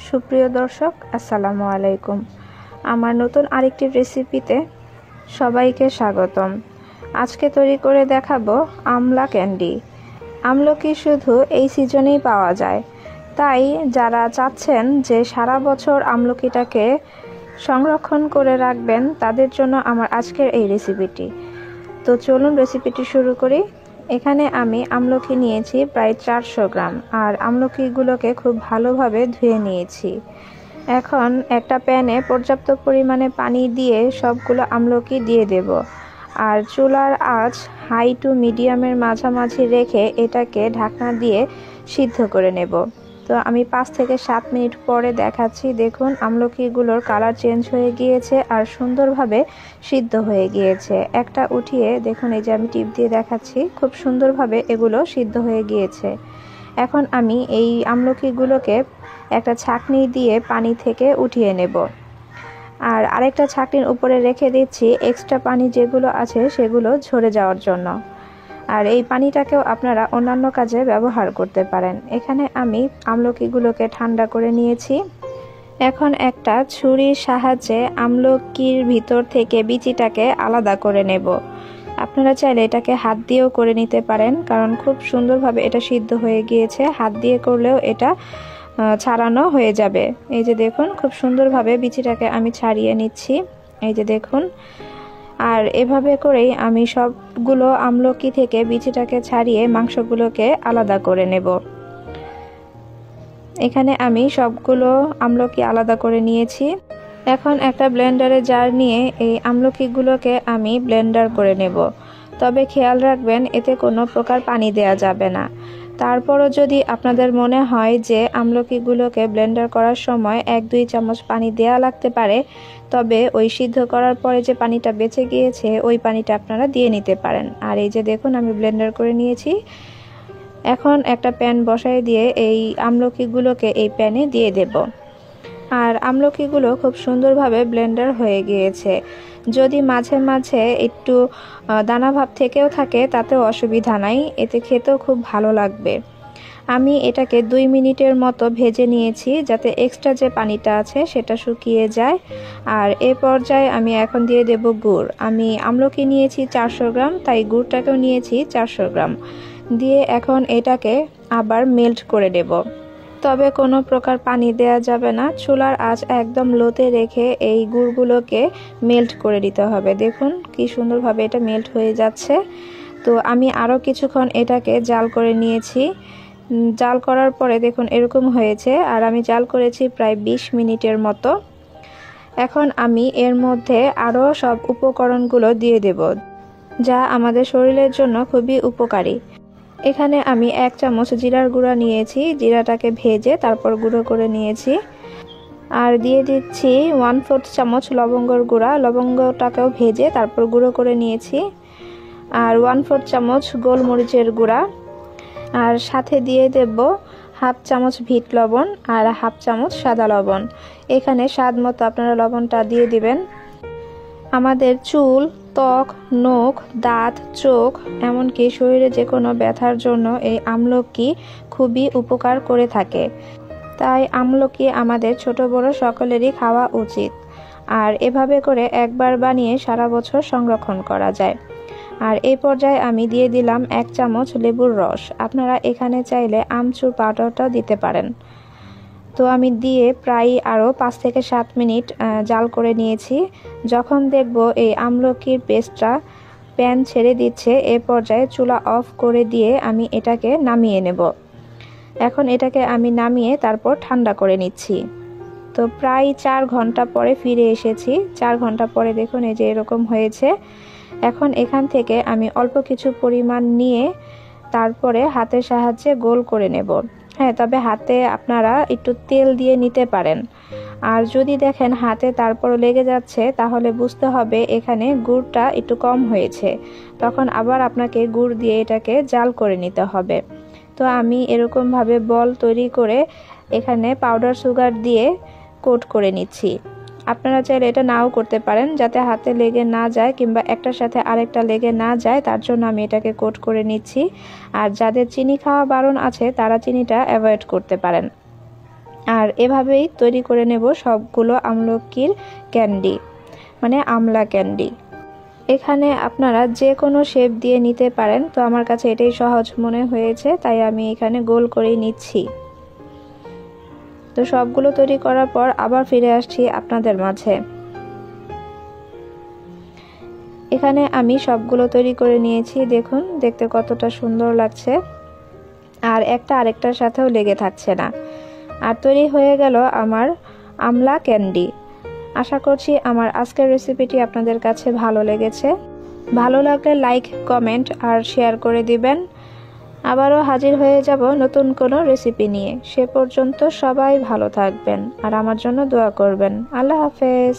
সুপ্রিয় দর্শক, আসসালামু আলাইকুম। আমার নতুন আরেকটি রেসিপিতে সবাইকে স্বাগতম। আজকে তৈরি করে দেখাবো আমলা ক্যান্ডি। আমলকি শুধু এই সিজনেই পাওয়া যায়, তাই যারা চাচ্ছেন যে সারা বছর আমলকিটাকে সংরক্ষণ করে রাখবেন, তাদের জন্য আমার আজকের এই রেসিপিটি। তো চলুন রেসিপিটি শুরু করি। এখানে আমি আমলকি নিয়েছি প্রায় 400 গ্রাম, আর আমলকিগুলোকে খুব ভালোভাবে ধুয়ে নিয়েছি। এখন একটা প্যানে পর্যাপ্ত পরিমাণে পানি দিয়ে সবগুলো আমলকি দিয়ে দেব, আর চুলার আঁচ হাই টু মিডিয়ামের মাঝামাঝি রেখে এটাকে ঢাকনা দিয়ে সিদ্ধ করে নেব। তো আমি 5 থেকে 7 মিনিট পরে দেখাচ্ছি। দেখুন আমলকিগুলোর কালার চেঞ্জ হয়ে গিয়েছে আর সুন্দরভাবে সিদ্ধ হয়ে গিয়েছে। একটা উঠিয়ে দেখুন, এই যে আমি টিপ দিয়ে দেখাচ্ছি, খুব সুন্দরভাবে এগুলো সিদ্ধ হয়ে গিয়েছে। এখন আমি এই আমলকিগুলোকে একটা ছাঁকনি দিয়ে পানি থেকে উঠিয়ে নেব, আর আরেকটা ছাঁকনির উপরে রেখে দিচ্ছি এক্সট্রা পানি যেগুলো আছে সেগুলো ঝরে যাওয়ার জন্য। আর এই পানিটাকেও আপনারা অন্যান্য কাজে ব্যবহার করতে পারেন। এখানে আমি আমলকিগুলোকে ঠান্ডা করে নিয়েছি। এখন একটা ছুরির সাহায্যে আমলকির ভিতর থেকে বিচিটাকে আলাদা করে নেব। আপনারা চাইলে এটাকে হাত দিয়েও করে নিতে পারেন, কারণ খুব সুন্দরভাবে এটা সিদ্ধ হয়ে গিয়েছে। হাত দিয়ে করলেও এটা ছাড়ানো হয়ে যাবে। এই যে দেখুন, খুব সুন্দরভাবে বিচিটাকে আমি ছাড়িয়ে নিচ্ছি। এই যে দেখুন, আর এভাবে করেই আমি সবগুলো আমলকি থেকে বিচিটাকে ছাড়িয়ে মাংসগুলোকে আলাদা করে নেব। এখানে আমি সবগুলো আমলকি আলাদা করে নিয়েছি। এখন একটা ব্লেন্ডারে জার নিয়ে এই আমলকিগুলোকে আমি ব্লেন্ডার করে নেব। তবে খেয়াল রাখবেন, এতে কোনো প্রকার পানি দেয়া যাবে না। তারপরও যদি আপনাদের মনে হয় যে আমলকিগুলোকে ব্লেন্ডার করার সময় 1-2 চামচ পানি দেয়া লাগতে পারে, তবে ওই সিদ্ধ করার পরে যে পানিটা বেঁচে গিয়েছে ওই পানিটা আপনারা দিয়ে নিতে পারেন। আর এই যে দেখুন, আমি ব্লেন্ডার করে নিয়েছি। এখন একটা প্যান বসায় দিয়ে এই আমলকিগুলোকে এই প্যানে দিয়ে দেব। আর আমলকিগুলো খুব সুন্দরভাবে ব্লেন্ডার হয়ে গিয়েছে। যদি মাঝে মাঝে একটু দানা ভাব থেকেও থাকে তাতেও অসুবিধা নাই, এতে খেতেও খুব ভালো লাগবে। আমি এটাকে 2 মিনিটের মতো ভেজে নিয়েছি, যাতে এক্সট্রা যে পানিটা আছে সেটা শুকিয়ে যায়। আর এ পর্যায়ে আমি এখন দিয়ে দেব গুড়। আমি আমলকি নিয়েছি 400 গ্রাম, তাই গুড়টাকেও নিয়েছি 400 গ্রাম দিয়ে এখন এটাকে আবার মেল্ট করে দেব। তবে কোনো প্রকার পানি দেয়া যাবে না। চুলার আঁচ একদম লোতে রেখে এই গুড়গুলোকে মেল্ট করে দিতে হবে। দেখুন কি সুন্দরভাবে এটা মেল্ট হয়ে যাচ্ছে। তো আমি আরও কিছুক্ষণ এটাকে জাল করে নিয়েছি। জাল করার পরে দেখুন এরকম হয়েছে, আর আমি জাল করেছি প্রায় 20 মিনিটের মতো। এখন আমি এর মধ্যে আরও সব উপকরণগুলো দিয়ে দেব, যা আমাদের শরীরের জন্য খুবই উপকারী। এখানে আমি 1 চামচ জিরার গুঁড়া নিয়েছি, জিরাটাকে ভেজে তারপর গুঁড়ো করে নিয়েছি। আর দিয়ে দিচ্ছি 1/4 চামচ লবঙ্গর গুঁড়া, লবঙ্গটাকেও ভেজে তারপর গুঁড়ো করে নিয়েছি। আর 1/4 চামচ গোলমরিচের গুঁড়া, আর সাথে দিয়ে দেব 1/2 চামচ বিট লবণ আর 1/2 চামচ সাদা লবণ। এখানে স্বাদ মতো আপনারা লবণটা দিয়ে দিবেন। আমাদের চুল, ত্বক, নখ, দাঁত, চোখ, এমনকি শরীরে যে কোনো ব্যথার জন্য এই আমলকি খুবই উপকার করে থাকে। তাই আমলকি আমাদের ছোট বড় সকলেরই খাওয়া উচিত। আর এভাবে করে একবার বানিয়ে সারা বছর সংরক্ষণ করা যায়। আর এই পর্যায়ে আমি দিয়ে দিলাম 1 চামচ লেবুর রস। আপনারা এখানে চাইলে আমচুর পাউডারটাও দিতে পারেন। তো আমি দিয়ে প্রায় আরও 5 থেকে 7 মিনিট জাল করে নিয়েছি। যখন দেখব এই আমলকির পেস্টটা প্যান ছেড়ে দিচ্ছে, এ পর্যায়ে চুলা অফ করে দিয়ে আমি এটাকে নামিয়ে নেব। এখন এটাকে আমি নামিয়ে তারপর ঠান্ডা করে নিচ্ছি। তো প্রায় 4 ঘন্টা পরে ফিরে এসেছি। 4 ঘন্টা পরে দেখুন এই যে এরকম হয়েছে। এখন এখান থেকে আমি অল্প কিছু পরিমাণ নিয়ে তারপরে হাতের সাহায্যে গোল করে নেব। হ্যাঁ, তবে হাতে আপনারা একটু তেল দিয়ে নিতে পারেন। আর যদি দেখেন হাতে তারপর লেগে যাচ্ছে, তাহলে বুঝতে হবে এখানে গুড়টা একটু কম হয়েছে। তখন আবার আপনাকে গুড় দিয়ে এটাকে জাল করে নিতে হবে। তো আমি এরকমভাবে বল তৈরি করে এখানে পাউডার সুগার দিয়ে কোট করে নিচ্ছি। আপনারা চাইলে এটা নাও করতে পারেন, যাতে হাতে লেগে না যায় কিংবা একটার সাথে আরেকটা লেগে না যায়, তার জন্য আমি এটাকে কোট করে নিচ্ছি। আর যাদের চিনি খাওয়া বারণ আছে তারা চিনিটা অ্যাভয়েড করতে পারেন। আর এভাবেই তৈরি করে নেব সবগুলো আমলকির ক্যান্ডি, মানে আমলা ক্যান্ডি। এখানে আপনারা যে কোনো শেপ দিয়ে নিতে পারেন, তো আমার কাছে এটাই সহজ মনে হয়েছে, তাই আমি এখানে গোল করেই নিচ্ছি। তো সবগুলো তৈরি করার পর আবার ফিরে আসছি আপনাদের মাঝে। এখানে আমি সবগুলো তৈরি করে নিয়েছি, দেখুন দেখতে কতটা সুন্দর লাগছে, আর একটা আরেকটার সাথেও লেগে থাকছে না। আর তৈরি হয়ে গেল আমার আমলা ক্যান্ডি। আশা করছি আমার আজকের রেসিপিটি আপনাদের কাছে ভালো লেগেছে। ভালো লাগলে লাইক, কমেন্ট আর শেয়ার করে দিবেন। আবারও হাজির হয়ে যাব নতুন কোনো রেসিপি নিয়ে। সে পর্যন্ত সবাই ভালো থাকবেন আর আমার জন্য দোয়া করবেন। আল্লাহ হাফেজ।